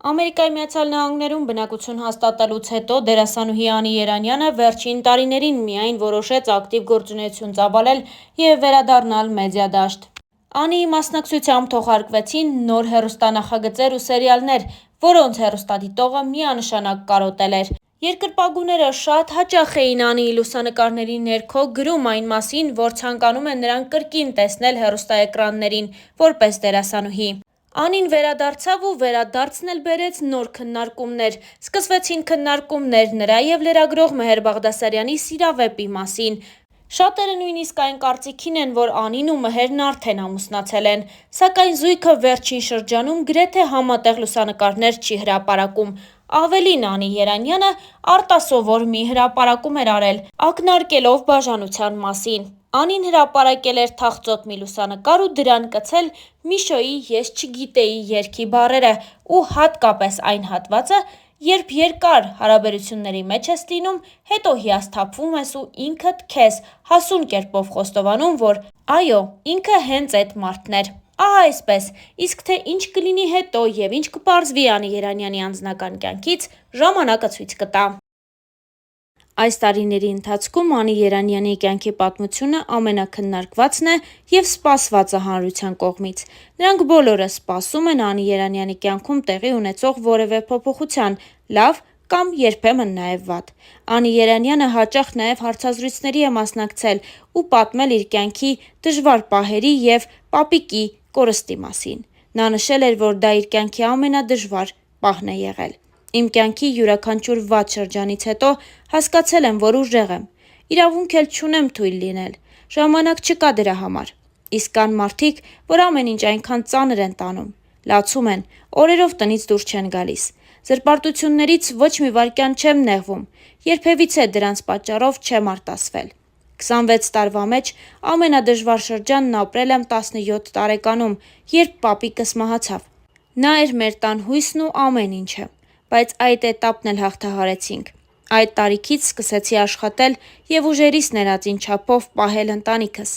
Ամերիկայի Միացյալ Նահանգներում բնակություն հաստատելուց հետո դերասանուհի Անի Երանյանը վերջին տարիներին միայն որոշեց ակտիվ գործունեություն ծավալել և վերադառնալ մեդիադաշտ։ Անիի մասնակցությամբ թողարկվեցին նոր հեռուստանախագծեր ու սերիալներ, որոնց հեռուստադիտողը միանշանակ կարոտել էր։ Երկրպագուները շատ հաճախ էին Անիի լուսանկարների ներքո գրում այն մասին, որ ցանկանում են նրան կրկին տեսնել հեռուստաէկրաններին որպես դերասանուհի։ Անին վերադարձավ ու վերադարձն էլ բերեց նոր քննարկումներ։ Սկսվեցին քննարկումներ նրա և լրագրող Մեհեր Բաղդասարյանի սիրավեպի մասին։ Շատերը նույնիսկ այն կարծիքին են, որ Անին ու Մեհերն արդեն ամուսնացել են, սակայն զույգը վերջին շրջանում գրեթե համատեղ լուսանկարներ չի հրապարակում։ Ավելին, Անի Երանյանը արտասովոր մի հրապարակում էր արել, ակնարկելով բաժանության մասին։ Անին հրապարակել էր թախծոտ մի լուսանկար ու դրան կցել Միշոյի «Ես չգիտեի» երգի բառերը ու հատկապես այն հատվածը, երբ երկար հարաբերությունների մեջ ես լինում, հետո հիասթափվում ես ու ինքդ քեզ հասուն կերպով խոստովանում, որ այո, ինքը հենց էդ մարդն էր։ Ահա այսպես, իսկ թե ինչ կլինի հետո և ինչ կպարզվի Անի Երանյանի անձնական կյանքից, ժամանակը ցույց կտա։ Այս տարիների ընթացքում Անի Երանյանի կյանքի պատմությունը ամենաքննարկվածն է և սպասվածը հանրության կողմից։ Նրանք բոլորը սպասում են Անի Երանյանի կյանքում տեղի ունեցող որևէ փոփոխության, լավ կամ երբեմն նաև վատ։ Անի Երանյանը հաճախ նաև հարցազրույցների է մասնակցել ու պատմել իր կյանքի դժվար պահերի և պապիկի կորստի մասին։ Նա նշել էր, որ դա իր կյանքի ամենադժվար պահն է եղել։ Իմ կյանքի յուրաքանչյուր վատ շրջանից հետո հասկացել եմ, որ ուժեղ եմ։ Իրավունք էլ չունեմ թույլ լինել։ Ժամանակ չկա դրա համար։ Իսկ կան մարդիկ, որ ամեն ինչ այնքան ծանր են տանում, լացում են, օրերով տնից դուրս չեն գալիս։ Զրպարտություններից ոչ մի վայրկյան չեմ նեղվում, երբևիցե դրանց պատճառով չեմ արտասվել։ 26 տարվա մեջ ամենադժվար շրջանն ապրել եմ 17 տարեկանում, երբ պապիկս մահացավ։ Նա էր մեր տան հույսն ու ամեն ինչը, բայց այդ էտապն էլ հաղթահարեցինք։ Այդ տարիքից սկսեցի աշխատել և ուժերիս ներածին չափով պահել ընտանիքս։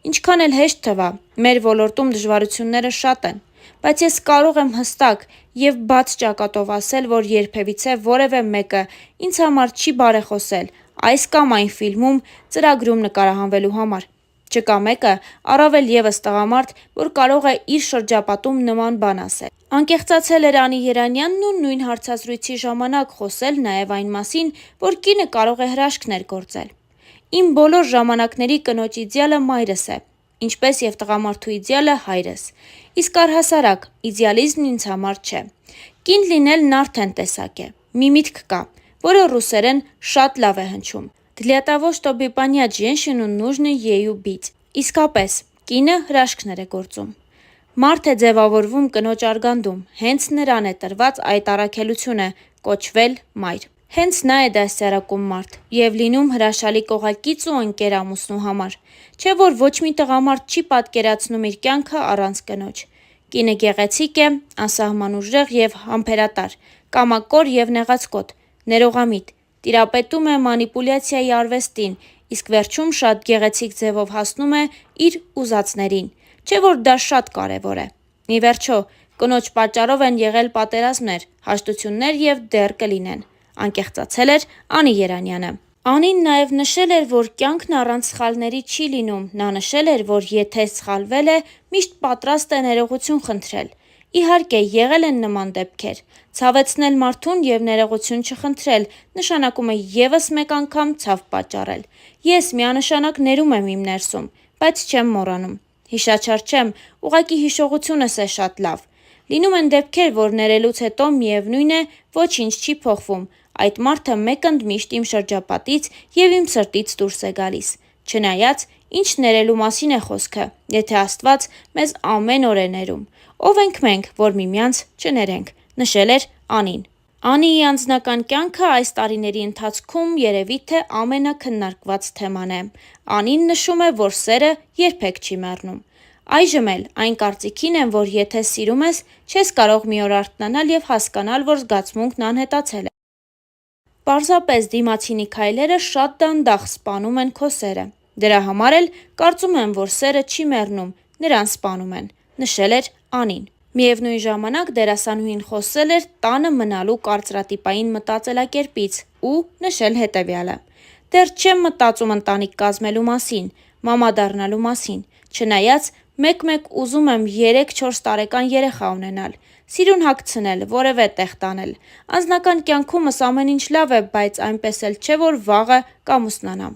Ինչքան էլ հեշտ թվա, մեր ոլորտում դժվարությունները շատ են, բայց ես կարող եմ հստակ և բաց ճակատով ասել, որ երբևիցե որևէ մեկը ինձ համար չի բարեխոսել այս կամ այն ֆիլմում, ծրագրում նկարահանվելու համար։ Չկա մեկը, առավել ևս տղամարդ, որ կարող է իր շրջապատում նման բան ասել։ Անկեղծացել էր Անի Երանյանն ու նույն հարցազրույցի ժամանակ խոսել նաև այն մասին, որ կինը կարող է հրաշքներ գործել։ Իմ բոլոր ժամանակների կնոջ իդեալը մայրս է, ինչպես և տղամարդու իդեալը հայրս։ Իսկ առհասարակ, իդեալիզմն ինձ համար չէ։ Կին լինելն արդեն տեսակ է։ Մի միտք կա, որը ռուսերեն շատ լավ է հնչում. «Для того, чтобы понять женщину, нужно ею быть»։ Իսկապես, կինը հրաշքներ է գործում։ Մարդ է ձևավորվում կնոջ արգանդում, հենց նրան է տրված այդ առաքելությունը՝ կոչվել մայր։ Հենց նա է դաստիարակում մարդ և լինում հրաշալի կողակից ու ընկեր ամուսնու համար։ Չէ՞ որ ոչ մի տղամարդ չի պատկերացնում իր կյանքը առանց կնոջ։ Կինը գեղեցիկ է, անսահման ուժեղ և համբերատար, կամակոր և նեղացկոտ, ներողամիտ, տիրապետում է մանիպուլյացիայի արվեստին, իսկ վերջում շատ գեղեցիկ ձևով հասնում է իր ուզածներին։ Չէ՞ որ դա շատ կարևոր է։ Ի վերջո, կնոջ պատճառով են եղել պատերազմներ, հաշտություններ և դեռ կլինեն։ Անկեղծացել էր Անի Երանյանը։ Անին նաև նշել էր, որ կյանքն առանց սխալների չի լինում։ Նա նշել էր, որ եթե սխալվել է, միշտ պատրաստ է ներողություն խնդրել։ Իհարկե, եղել են նման դեպքեր։ Ցավեցնել մարդուն և ներողություն չխնդրել նշանակում է ևս մեկ անգամ ցավ պատճառել։ Ես միանշանակ ներում եմ իմ ներսում, բայց չեմ մոռանում։ Հիշաչար չեմ, ուղղակի հիշողությունս է շատ լավ։ Լինում են դեպքեր, որ ներելուց հետո միևնույն է, ոչինչ չի փոխվում։ Այդ մարդը մեկ ընդմիշտ իմ շրջապատից և իմ սրտից դուրս է գալիս։ Չնայած, ինչ ներելու մասին է խոսքը, եթե Աստված մեզ ամեն օր է ներում։ Ով ենք մենք, որ միմյանց չներենք, նշել էր Անին։ Անիի անձնական կյանքը այս տարիների ընթացքում երևի թե ամենաքննարկված թեման է։ Անին նշում է, որ սերը երբեք չի մեռնում։ Այժմ էլ այն կարծիքին եմ, որ եթե սիրում ես, չես կարող մի օր արթնանալ և հասկանալ, որ զգացմունքն անհետացել է։ Պարզապես դիմացինի քայլերը շատ դանդաղ սպանում են քո սերը։ Դրա համար էլ կարծում եմ, որ սերը չի մեռնում, նրան սպանում են, նշել էր Անին։ Միևնույն ժամանակ դերասանուհին խոսել էր տանը մնալու կարծրատիպային մտածելակերպից ու նշել հետևյալը. «Դեռ չեմ մտածում ընտանիք կազմելու մասին, մամա դառնալու մասին, չնայած մեկ-մեկ ուզում եմ 3-4 տարեկան երեխա ունենալ, սիրուն հագցնել, որևէ տեղ տանել, անձնական կյանքումս ամեն ինչ լավ է, բայց այնպես էլ չէ, որ վաղը կամուսնանամ։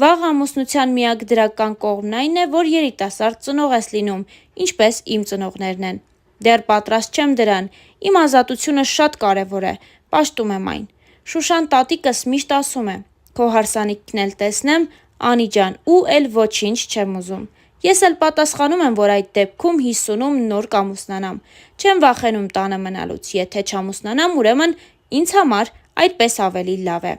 Վաղ ամուսնության միակ դրական կողմն այն է, որ երիտասարդ ծնող ես լինում, ինչպես իմ ծնողներն են։ Դեռ պատրաստ չեմ դրան, իմ ազատությունը շատ կարևոր է, պաշտում եմ այն։ Շուշան տատիկս միշտ ասում է. քո հարսանիքն էլ տեսնեմ, Անի ջան, ու էլ ոչինչ չեմ ուզում։ Ես էլ պատասխանում եմ, որ այդ դեպքում 50-ում նոր կամուսնանամ։ Չեմ վախենում տանը մնալուց, եթե չամուսնանամ, ուրեմն ինձ համար այդպես ավելի լավ է։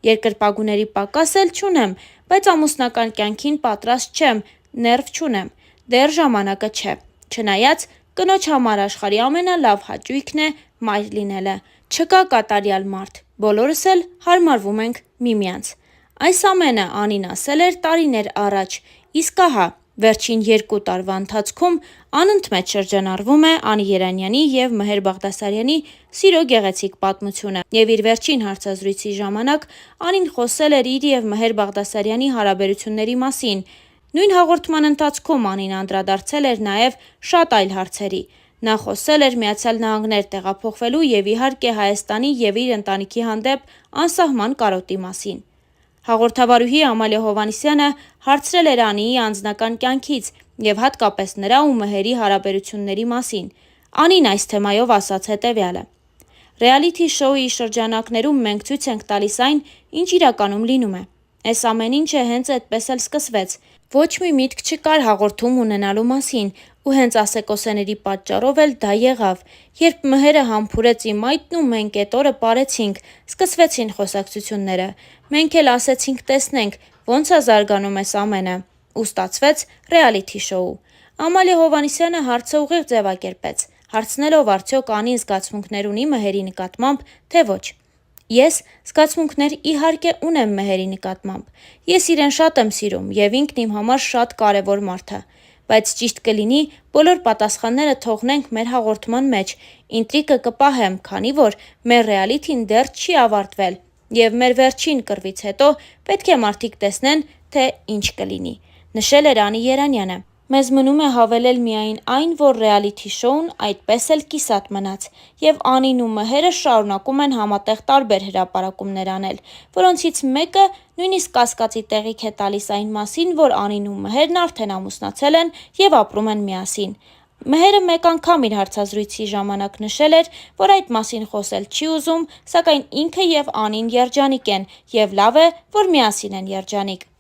Երկրպագուների պակաս էլ չունեմ, բայց ամուսնական կյանքին պատրաստ չեմ, ներվ չունեմ, դեռ ժամանակը չէ։ Չնայած կնոջ համար աշխարհի ամենալավ հաճույքն է մայր լինելը։ Չկա կատարյալ մարդ, բոլորս էլ հարմարվում ենք միմյանց։ Այս ամենը Անին ասել էր տարիներ առաջ, իսկ ահա վերջին 2 տարվա ընթացքում անընդմեջ շրջանառվում է Անի Երանյանի և Մհեր Բաղդասարյանի սիրո գեղեցիկ պատմությունը։ Եվ իր վերջին հարցազրույցի ժամանակ Անին խոսել էր իր և Մհեր Բաղդասարյանի հարաբերությունների մասին։ Նույն հաղորդման ընթացքում Անին անդրադարձել էր նաև շատ այլ հարցերի։ Նա խոսել էր Միացյալ Նահանգներ տեղափոխվելու և իհարկե Հայաստանի և իր ընտանիքի հանդեպ անսահման կարոտի մասին։ Հաղորդավարուհի Ամալիա Հովհաննիսյանը հարցրել էր Անիի անձնական կյանքից և հատկապես նրա ու Մհերի հարաբերությունների մասին։ Անին այս թեմայով ասաց հետևյալը. «Ռեալիթի շոուի շրջանակներում մենք ցույց ենք տալիս այն, ինչ իրականում լինում է։ Այս ամեն ինչը հենց այդպես էլ սկսվեց։ Ոչ մի միտք չկար հաղորդում ունենալու մասին, ու հենց ասեկոսեների պատճառով էլ դա եղավ։ Երբ Մհերը համբուրեց իմ այտն ու մենք էդ օրը պարեցինք, սկսվեցին խոսակցությունները։ Մենք էլ ասեցինք տեսնենք, ոնց է զարգանում այս ամենը։ Ու ստացվեց ռեալիթի շոու»։ Ամալիա Հովհաննիսյանը հարցը ուղիղ ձևակերպեց, հարցնելով արդյոք Անին զգացմունքներ ունի Մհերի նկատմամբ, թե ոչ։ Ես զգացմունքներ իհարկե ունեմ Մհերի նկատմամբ։ Ես իրեն շատ եմ սիրում և ինքն իմ համար շատ կարևոր մարդ է։ Բայց ճիշտ կլինի բոլոր պատասխանները թողնենք մեր հաղորդման մեջ, ինտրիգը կպահեմ, քանի որ մեր ռեալիթին դեռ չի ավարտվել և մեր վերջին կռվից հետո պետք է մարդիկ տեսնեն, թե ինչ կլինի, նշել էր Անի Երանյանը։ Մեզ մնում է հավելել միայն այն, որ ռեալիթի շոուն այդպես էլ կիսատ մնաց, և Անին ու Մհերը շարունակում են համատեղ տարբեր հրապարակումներ անել, որոնցից մեկը նույնիսկ կասկածի տեղիք է տալիս այն մասին, որ Անին ու Մհերն արդեն ամուսնացել են և ապրում են միասին։ Մհերը մեկ անգամ իր հարցազրույցի ժամանակ նշել էր, որ այդ մասին խոսել չի ուզում, սակայն ինքը և Անին երջանիկ են, և լավ է, որ միասին են երջանիկ։